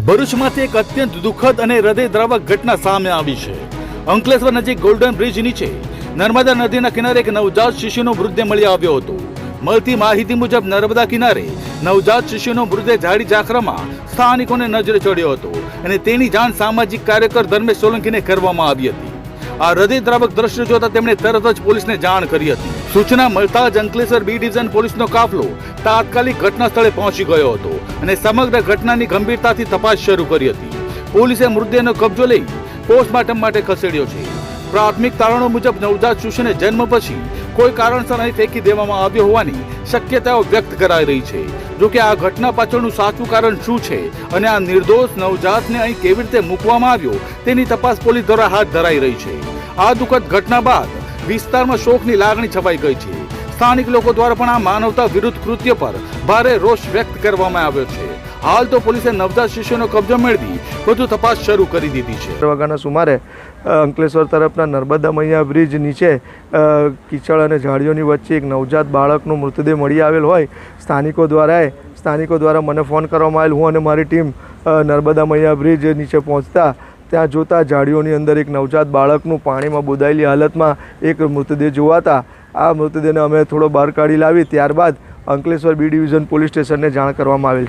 ભરૂચમાંથી એક અત્યંત દુઃખદ અને હૃદયદ્રાવક ઘટના સામે આવી છે। અંકલેશ્વર નજીક ગોલ્ડન બ્રિજ નીચે નર્મદા નદીના કિનારે એક નવજાત શિશુનો મૃતદેહ મળી આવ્યો હતો। મળતી માહિતી મુજબ નર્મદા કિનારે નવજાત શિશુનો મૃતદેહ ઝાડી ઝાંખરામાં સ્થાનિકોને નજરે ચડ્યો હતો અને તેની જાણ સામાજિક કાર્યકર ધર્મેશ સોલંકીને કરવામાં આવી હતી। આ હૃદયદ્રાવક દ્રશ્ય જોતા તેમણે તરત જ પોલીસને જાણ કરી હતી। સૂચના મળતા જ અંકલેશ્વર બી ડિવિઝન પોલીસનો કાફલો તાત્કાલિક ઘટના સ્થળે પહોંચી ગયો હતો અને સમગ્ર ઘટનાની ગંભીરતાથી તપાસ શરૂ કરી હતી। પોલીસે મૃતદેહનો કબજો લઈ પોસ્ટમોર્ટમ માટે ખસેડ્યો છે। પ્રાથમિક તારણો મુજબ નવજાત શિશુને જન્મ પછી કોઈ કારણસર અહીં ફેંકી દેવામાં આવ્યો હોવાની શક્યતાઓ વ્યક્ત કરાઈ રહી છે। જો કે આ ઘટના પાછળનું સાચું કારણ શું છે અને આ નિર્દોષ નવજાતને અહીં કેવી રીતે મૂકવામાં આવ્યો તેની તપાસ પોલીસ દ્વારા હાથ ધરાઈ રહી છે। આ દુઃખદ ઘટના બાદ વિસ્તારમાં શોકની લાગણી છવાઈ ગઈ છે। સ્થાનિક લોકો દ્વારા પણ આ માનવતા વિરુદ્ધ કૃત્ય પર ભારે રોષ વ્યક્ત કરવામાં આવ્યો છે। હાલ તો પોલીસે નવજાત શિશુનો કબજો મેળવી વધુ તપાસ શરૂ કરી દીધી છે। વાગ્યાના સુમારે અંકલેશ્વર તરફના નર્મદા મૈયા બ્રિજ નીચે કીચડ અને ઝાડીઓની વચ્ચે એક નવજાત બાળકનો મૃતદેહ મળી આવેલ હોય સ્થાનિકો દ્વારા મને ફોન કરવામાં આવેલ। હું અને મારી ટીમ નર્મદા મૈયા બ્રિજ નીચે પહોંચતા ત્યાં જોતા ઝાડીઓની અંદર એક નવજાત બાળકનું પાણીમાં બોદાયેલી હાલતમાં એક મૃતદેહ જોવાતા આ મૃતદેહને અમે થોડો બહાર કાઢી લાવી ત્યારબાદ અંકલેશ્વર બી ડિવિઝન પોલીસ સ્ટેશનને જાણ કરવામાં આવેલ છે।